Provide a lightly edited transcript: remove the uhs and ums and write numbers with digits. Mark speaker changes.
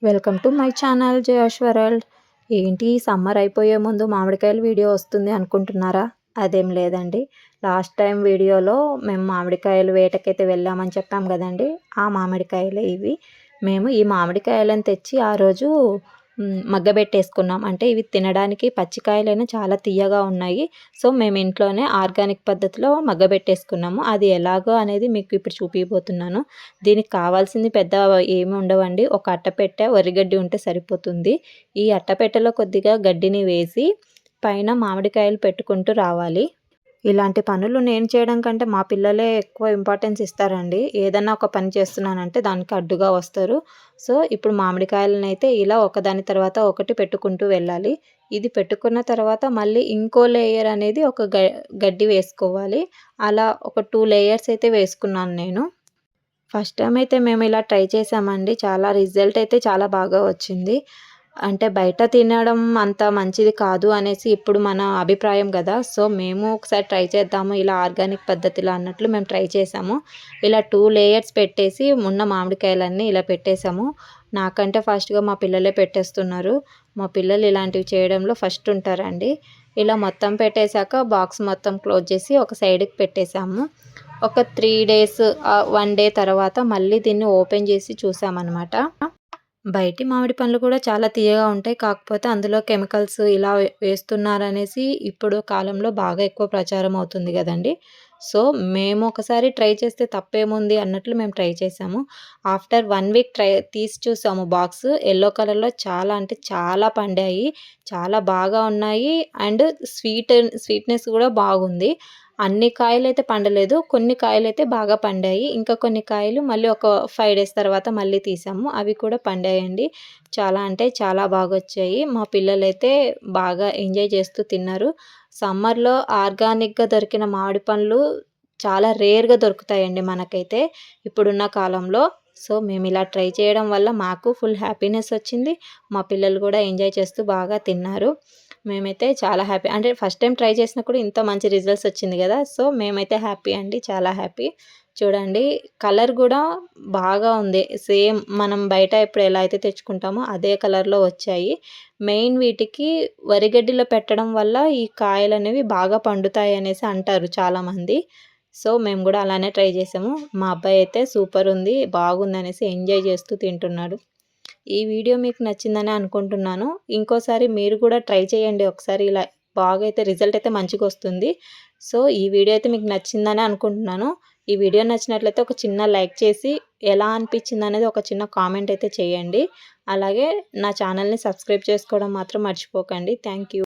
Speaker 1: Welcome to my channel Jaya's world. ఏంటి summer అయిపోయే ముందు మామిడికాయల వీడియో వస్తుంది అనుకుంటున్నారా? అదేం లేదండి. లాస్ట్ టైం వీడియోలో మేము మామిడికాయలు వేటకైతే వెళ్ళామని చెప్పాం కదండి. ఆ మామిడికాయలే ఇవి. మేము ఈ మామిడికాయలను తెచ్చి ఆ రోజు మగ్గబెట్టేసుకున్నాం. అంటే ఇవి తినడానికి పచ్చికాయలైనా చాలా తియ్యగా ఉన్నాయి. సో మేము ఇంట్లోనే ఆర్గానిక్ పద్ధతిలో మగ్గబెట్టేసుకున్నాము. అది ఎలాగో అనేది మీకు ఇప్పుడు చూపిపోతున్నాను. దీనికి కావాల్సింది పెద్ద ఏమి ఉండవండి. ఒక అట్టపెట్టె వరిగడ్డి ఉంటే సరిపోతుంది. ఈ అట్టపెట్టెలో కొద్దిగా గడ్డిని వేసి పైన మామిడికాయలు పెట్టుకుంటూ రావాలి. ఇలాంటి పనులు నేను చేయడం కంటే మా పిల్లలే ఎక్కువ ఇంపార్టెన్స్ ఇస్తారండి. ఏదన్నా ఒక పని చేస్తున్నానంటే దానికి అడ్డుగా వస్తారు. సో ఇప్పుడు మామిడికాయలనైతే ఇలా ఒకదాని తర్వాత ఒకటి పెట్టుకుంటూ వెళ్ళాలి. ఇది పెట్టుకున్న తర్వాత మళ్ళీ ఇంకో లేయర్ అనేది ఒక గడ్డి వేసుకోవాలి. అలా ఒక 2 లేయర్స్ అయితే వేసుకున్నాను నేను. ఫస్ట్ టైం అయితే మేము ఇలా ట్రై చేసామండి. రిజల్ట్ అయితే చాలా బాగా వచ్చింది. అంటే బయట తినడం అంత మంచిది కాదు అనేసి ఇప్పుడు మన అభిప్రాయం కదా. సో మేము ఒకసారి ట్రై చేద్దాము ఇలా ఆర్గానిక్ పద్ధతిలో అన్నట్లు మేము ట్రై చేసాము. ఇలా 2 లేయర్స్ పెట్టేసి ఉన్న మామిడికాయలన్నీ ఇలా పెట్టేసాము. నాకంటే ఫాస్ట్గా మా పిల్లలే పెట్టేస్తున్నారు. మా పిల్లలు ఇలాంటివి చేయడంలో ఫస్ట్ ఉంటారండి. ఇలా మొత్తం పెట్టేశాక బాక్స్ మొత్తం క్లోజ్ చేసి ఒక సైడ్కి పెట్టేసాము. ఒక 3 డేస్ 1 డే తర్వాత మళ్ళీ దీన్ని ఓపెన్ చేసి చూసామన్నమాట. బయటి మామిడి పండ్లు కూడా చాలా తియ్యగా ఉంటాయి. కాకపోతే అందులో కెమికల్స్ ఇలా వేస్తున్నారనేసి ఇప్పుడు కాలంలో బాగా ఎక్కువ ప్రచారం అవుతుంది కదండీ. సో మేము ఒకసారి ట్రై చేస్తే తప్పేముంది అన్నట్లు మేము ట్రై చేసాము. ఆఫ్టర్ 1 వీక్ తీసి చూసాము బాక్స్. యెల్లో కలర్‌లో చాలా అంటే చాలా పండాయి. చాలా బాగా ఉన్నాయి. అండ్ స్వీట్‌నెస్ కూడా బాగుంది. అన్ని కాయలైతే పండలేదు. కొన్ని కాయలైతే బాగా పండాయి. ఇంకా కొన్ని కాయలు మళ్ళీ ఒక 5 డేస్ తర్వాత మళ్ళీ తీసాము. అవి కూడా పండాయండి. చాలా అంటే చాలా బాగొచ్చాయి. మా పిల్లలైతే బాగా ఎంజాయ్ చేస్తూ తిన్నారు. సమ్మర్‌లో ఆర్గానిక్‌గా దొరికిన మామిడి పండ్లు చాలా రేర్‌గా దొరుకుతాయండి మనకైతే ఇప్పుడున్న కాలంలో. సో మేము ఇలా ట్రై చేయడం వల్ల మాకు ఫుల్ హ్యాపీనెస్ వచ్చింది. మా పిల్లలు కూడా ఎంజాయ్ చేస్తూ బాగా తిన్నారు. మేమైతే చాలా హ్యాపీ. అంటే ఫస్ట్ టైం ట్రై చేసినా కూడా ఇంత మంచి రిజల్ట్స్ వచ్చింది కదా. సో మేమైతే హ్యాపీ అండి. చాలా హ్యాపీ. చూడండి కలర్ కూడా బాగా ఉంది. సేమ్ మనం బయట ఇప్పుడు ఎలా అయితే తెచ్చుకుంటామో అదే కలర్‌లో వచ్చాయి. మెయిన్ వీటికి వరిగడ్డిలో పెట్టడం వల్ల ఈ కాయలనేవి బాగా పండుతాయి అనేసి అంటారు చాలామంది. సో మేము కూడా అలానే ట్రై చేసాము. మా అబ్బాయి అయితే సూపర్ ఉంది, బాగుందనేసి ఎంజాయ్ చేస్తూ తింటున్నాడు. ఈ వీడియో మీకు నచ్చిందని అనుకుంటున్నాను. ఇంకోసారి మీరు కూడా ట్రై చేయండి ఒకసారి ఇలా. బాగా అయితే రిజల్ట్ అయితే మంచిగా వస్తుంది. సో ఈ వీడియో అయితే మీకు నచ్చిందని అనుకుంటున్నాను. ఈ వీడియో నచ్చినట్లయితే ఒక చిన్న లైక్ చేసి ఎలా అనిపించింది అనేది ఒక చిన్న కామెంట్ అయితే చేయండి. అలాగే నా ఛానల్ని సబ్స్క్రైబ్ చేసుకోవడం మాత్రం మర్చిపోకండి. Thank you.